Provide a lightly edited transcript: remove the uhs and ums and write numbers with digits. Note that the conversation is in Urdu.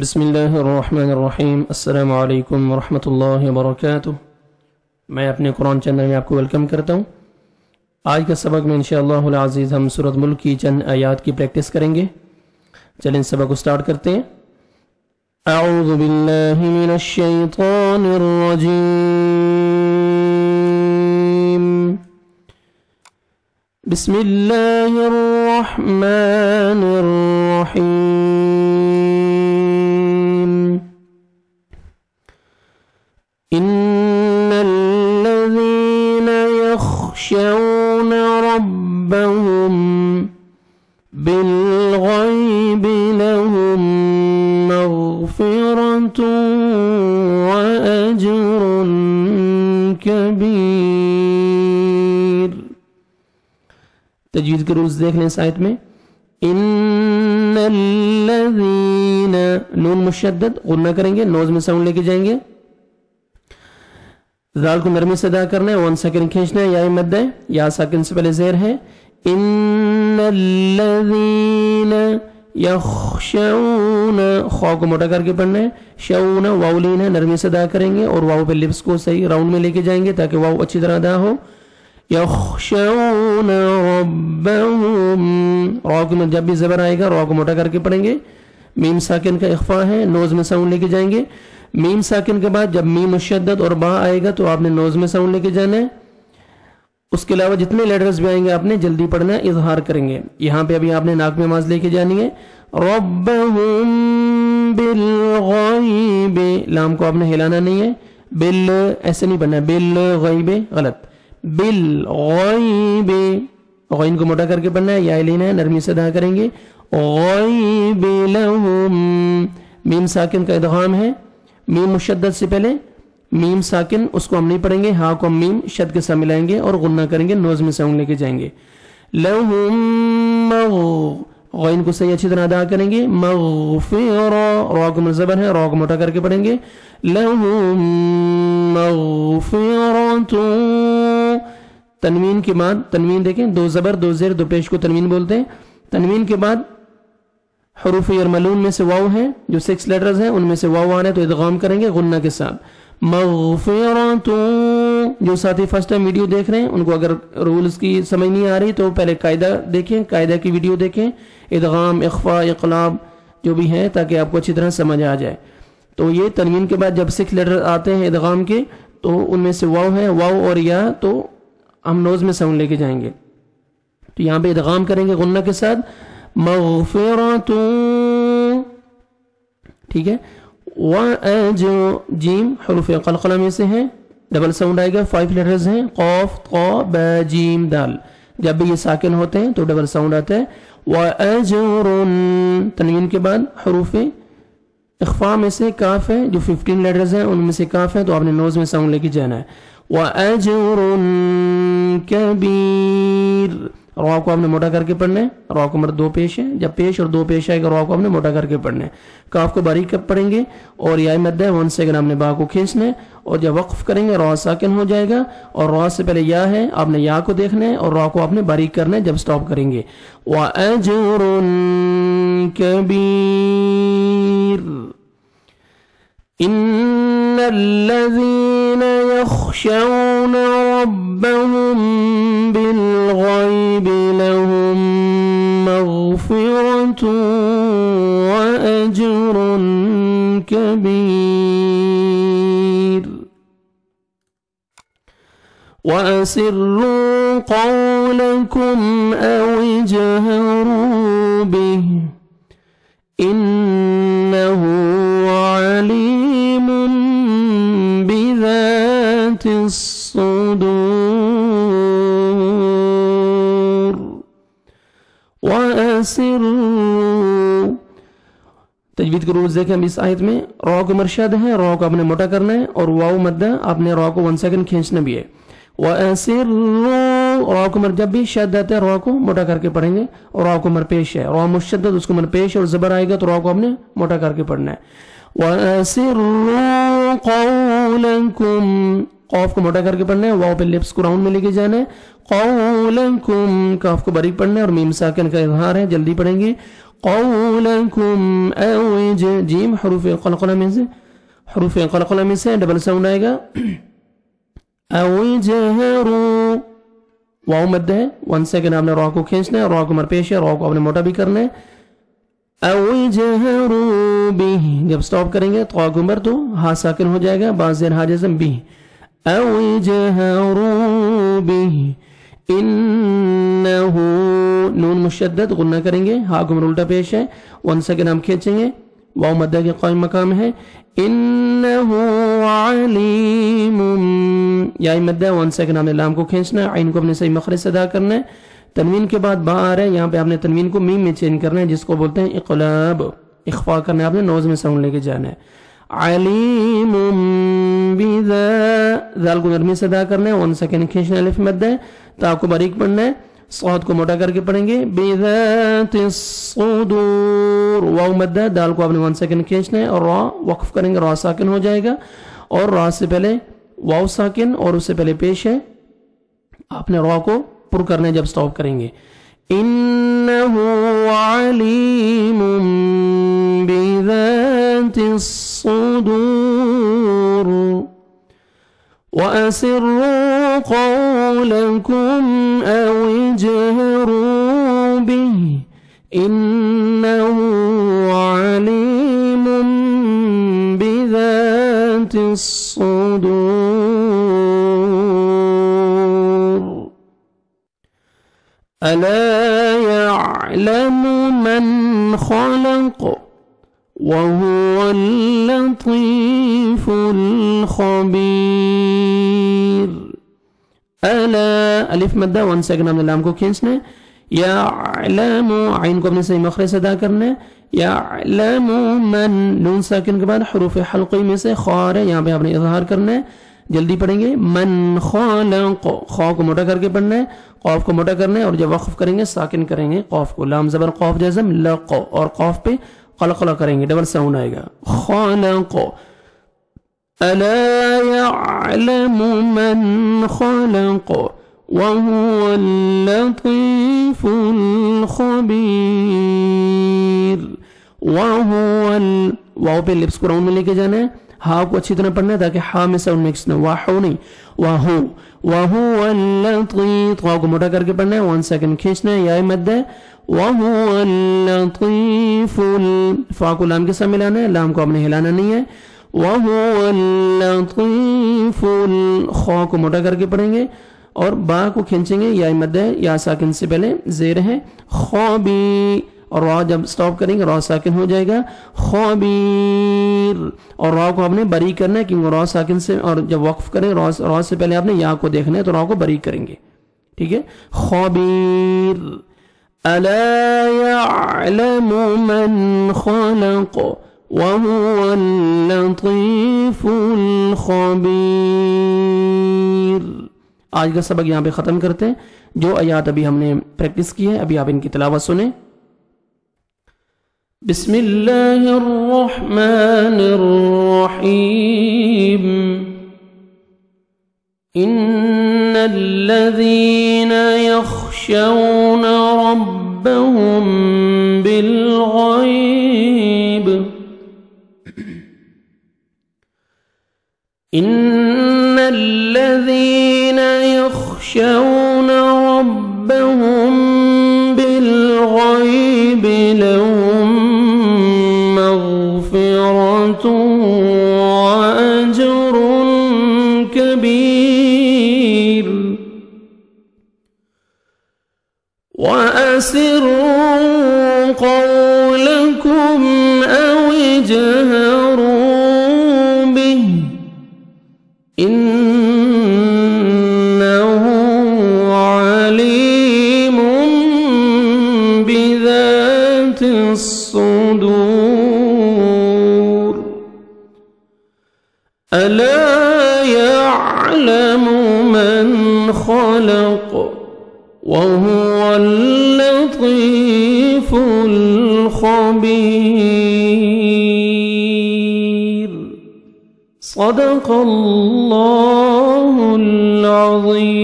بسم اللہ الرحمن الرحیم۔ السلام علیکم ورحمۃ اللہ وبرکاتہ۔ میں اپنے قرآن چینل میں آپ کو ویلکم کرتا ہوں۔ آج کا سبق میں انشاءاللہ العزیز ہم سورۃ ملک کی چند آیات کی پریکٹس کریں گے۔ چلیں سبق کو سٹارٹ کرتے ہیں۔ اعوذ باللہ من الشیطان الرجیم، بسم اللہ الرحمن الرحیم۔ ان الذین یخشون ربهم بالغیب لهم مغفرۃ واجر کبیر۔ تجوید کے رولز دیکھ لیں اس آیت میں۔ ان الذین، نون مشدد غنہ کریں گے، نوز میں ساؤنڈ لے کے جائیں گے، ذال کو نرمی سے ادا کرنا ہے، 1 سیکنڈ کھینچنا ہے، یا مد ہے، یا ساکن سے پہلے زیر ہے۔ ان الذین یخشون، خواہ کو موٹا کر کے پڑھنا ہے، شعون واو لین ہے، نرمی سے ادا کریں گے اور واو پہ لپس کو صحیح راؤنڈ میں لے کے جائیں گے تاکہ واو اچھی طرح ادا ہو۔ یخشون ربهم، را کو جب بھی زبر آئے گا را کو موٹا کر کے پڑھیں گے۔ میم ساکن کا اخفا ہے، نوز میں ساؤنڈ لے کے جائیں گے۔ میم ساکن کے بعد جب میم مشدد اور با آئے گا تو آپ نے نوز میں ساؤنڈ لے کے جانا ہے۔ اس کے علاوہ جتنے لیٹرز بھی آئیں گے آپ نے جلدی پڑھنا ہے، اظہار کریں گے۔ یہاں پہ ابھی آپ نے ناک میں آواز لے کے جانی ہے۔ ربهم بالغیب، لام کو آپ نے ہلانا نہیں ہے، بال ایسے نہیں پڑھنا ہے، بالغیب غلط، بالغیب، غین کو موٹا کر کے پڑھنا ہے، یا لینا ہے، نرمی سے ادا کریں گے۔ غیب لہم، میم ساکن کا ادغام ہے، میم مشدد سے پہلے میم ساکن اس کو ہم نہیں پڑھیں گے، ہاں کو ہم میم شد کے ساتھ ملائیں گے اور غنہ کریں گے، نوز میں ساؤنڈ لے کے جائیں گے۔ لہم، غین کو صحیح اچھی طرح ادا کریں گے، مغفرہ، را کو منزبر ہے، را کو موٹا کر کے پڑھیں گے۔ لہم مغفرۃ، تنوین کے بعد، تنوین دیکھیں، 2 زبر 2 زیر 2 پیش کو تنوین بولتے ہیں۔ تنوین کے بعد حروف یرملون میں سے واو ہیں، جو 6 لیٹرز ہیں ان میں سے واو آنا ہے تو ادغام کریں گے غنہ کے ساتھ۔ مغفرۃ، جو ساتھی فرسٹ ٹائم ویڈیو دیکھ رہے ہیں ان کو اگر رولز کی سمجھ نہیں آ رہی تو پہلے قاعدہ دیکھیں، قاعدہ کی ویڈیو دیکھیں، ادغام، اخفا، اقلاب جو بھی ہے تاکہ آپ کو اچھی طرح سمجھ آ جائے۔ تو یہ تنوین کے بعد جب 6 لیٹر آتے ہیں ادغام کے تو ان میں سے واو ہے، واو اور یا تو ہم نوز میں ساؤنڈ لے کے جائیں گے، تو یہاں پہ ادغام کریں گے غنہ کے ساتھ، مغفرۃ، ٹھیک ہے۔ وَأَجْرٌ، جیم حروف قلقلہ میں سے ہیں، ڈبل ساؤنڈ آئے گا، 5 لیٹرز ہیں، قاف، قا، با، جیم، دال، جب بھی یہ ساکن ہوتے ہیں تو ڈبل ساؤنڈ آتا ہے۔ وَأَجْرٌ، تنوین کے بعد حروف اخفا میں سے کاف ہے، جو 15 لیٹرز ہیں ان میں سے کاف ہے تو آپ نے نوز میں ساؤنڈ لے کے جانا ہے۔ وَأَجْرٌ کبیر، را کو آپ نے موٹا کر کے پڑھنا ہے، را کو مرد 2 پیش ہے، جب پیش اور 2 پیش آئے گا را کو آپ نے موٹا کر کے پڑھنا ہے۔ کاف کو باریک پڑھیں گے اور یا مد ہے، 1 سیکنڈ آپ نے با کو کھینچنا ہے اور جب وقف کریں گے را ساکن ہو جائے گا اور را سے پہلے یا ہے، آپ نے یا کو دیکھنا ہے اور را کو آپ نے باریک کرنا ہے جب سٹاپ کریں گے۔ وَأَجْرٌ کبیر، ان الذین یخشون ربهم بالغیب لهم مغفرۃ واجر کبیر۔ وَأَسِرُّوا قَوْلَكُمْ أَوِ اجْهَرُوا بِهِ إِنَّهُ عَلِيمٌ بِذَاتِ الصُّدُورِ۔ وَأَسِرُّوا، تجوید کے رولز دیکھیں ہم اس آیت میں، را کو مرشد ہے، را کو آپ نے موٹا کرنا ہے اور واو مدہ آپ نے را کو 1 سیکنڈ کھینچنا بھی ہے۔ وَأَسِرُّوا، را کو مر جب بھی شد آتا ہے را کو موٹا کر کے پڑھیں گے اور را کو مر پیش ہے، را مشدد اس کو مر پیش اور زبر آئے گا تو را کو آپ نے موٹا کر کے پڑھنا ہے۔ وَأَسِرُّوا قَوْلَكُمْ، قاف کو موٹا کر کے پڑھنا ہے، واو پہ لپس کو راؤنڈ میں لے کے جانا ہے. قولکم، کاف کو باریک پڑھنا ہے اور میم ساکن کا اظہار ہے، جلدی پڑھیں گے. قولكم أو جيم حروف قلقلة من سے ڈبل ساؤنڈ آئے گا. أو جهروا واو مد ہے 1 سیکنڈ آپ نے را کو کھینچنا ہے, را کو مر پیش ہے, را کو آپ نے موٹا بھی کرنا ہے. أو جهروا به جب سٹاپ کریں گے تو گمبر تو ہا ساکن ہو جائے گا, بعض زیر ہا جزم به. أو جهروا به انہو نون مشدد غنہ کریں گے, ہا گمر الٹا پیش ہے, 1 سیکنڈ ہم کھینچیں گے, واو مدہ کے قائم مقام ہے. انہو علیم یا مدہ 1 سیکنڈ ہم نے لام کو کھینچنا ہے, عین کو اپنے صحیح مخرج سے ادا کرنا ہے. تنوین کے بعد با آ رہا ہے, یہاں پہ آپ نے تنوین کو میم میں چینج کرنا ہے جس کو بولتے ہیں اقلاب, اخفا کرنا ہے, آپ نے نوز میں ساؤنڈ لے کے جانا ہے. علیم بذا ذال کو نرمی سے ادا کرنا ہے, 1 سیکنڈ کھینچنا ہے, الف مد ہے, تا کو باریک پڑھنا ہے, صاد کو موٹا کر کے پڑھیں گے. بذات الصدور واو مد ہے, دال کو آپ نے 1 سیکنڈ کھینچنا ہے اور را وقف کریں گے, را ساکن ہو جائے گا, اور را سے پہلے واو ساکن اور اس سے پہلے پیش ہے, آپ نے را کو پر کرنا ہے جب سٹاپ کریں گے. انہو علیم بذات الصدور وَأَسِرُّوا قَوْلَكُمْ أَوْ اجْهَرُوا بِهِ إِنَّهُ عَلِيمٌ بِذَاتِ الصُّدُورِ أَلَا يَعْلَمُ مَنْ خَلَقَ وَهُوَ اللَّطِيفُ الْخَبِيرُ. ألا الف مدہ 1 سیکنڈ ہم نے لام کو کھینچنا ہے. يعلم عین کو اپنے صحیح مخرج سے ادا کرنا ہے. يعلم من نون ساکن کے بعد حروف حلقی میں سے خار ہے, یہاں پہ آپ نے اظہار کرنا ہے, جلدی پڑھیں گے. من خلق خا کو موٹا کر کے پڑھنا ہے, قاف کو موٹا کرنا ہے, اور جب وقف کریں گے ساکن کریں گے قاف کو, لام زبر قاف جزم لق, اور قاف پہ قلقلہ کریں گے, ڈبل ساؤنڈ آئے گا. خالق الا يعلم من خلق وهو اللطيف الخبير. واو پہ لپس کو راؤنڈ میں لے کے جانا ہے, ہا کو اچھی طرح پڑھنا ہے تاکہ ہا میں ساؤنڈ مکس نہ, واہو نہیں وهو اللطيف, واو کو موٹا کر کے پڑھنا ہے, 1 سیکنڈ کھینچنا ہے, یا مد ہے. وَهُوَ اللَّطِيفُ فا کو لام کے ساتھ ملانا ہے, لام کو آپ نے ہلانا نہیں ہے. وَهُوَ اللَّطِيفُ خا کو موٹا کر کے پڑھیں گے, اور با کو کھینچیں گے, یا مد ہے, یا ساکن سے پہلے زیر ہے. خابی, اور را جب سٹاپ کریں گے را ساکن ہو جائے گا. خبیر, اور را کو آپ نے بری کرنا ہے کیونکہ را ساکن سے, اور جب وقف کریں را سے پہلے آپ نے یا کو دیکھنا ہے تو را کو بری کریں گے, ٹھیک ہے. خبیر ألا يعلم من خلق وهو اللطيف الخبير. آج کا سبق یہاں پہ ختم کرتے ہیں. جو آیات ابھی ہم نے پریکٹس کی ہے ابھی آپ ان کی تلاوت سنیں. بسم اللہ الرحمن الرحیم. ان الذين يخشون ربهم بالغيب ان الذين يخشون ربهم بالغيب لهم مغفرة وأجر كبير. وأسروا قولكم أو اجهروا به إنه عليم بذات الصدور. ألا يعلم من خلق وهو اللطيف الخبير. صدق الله العظيم.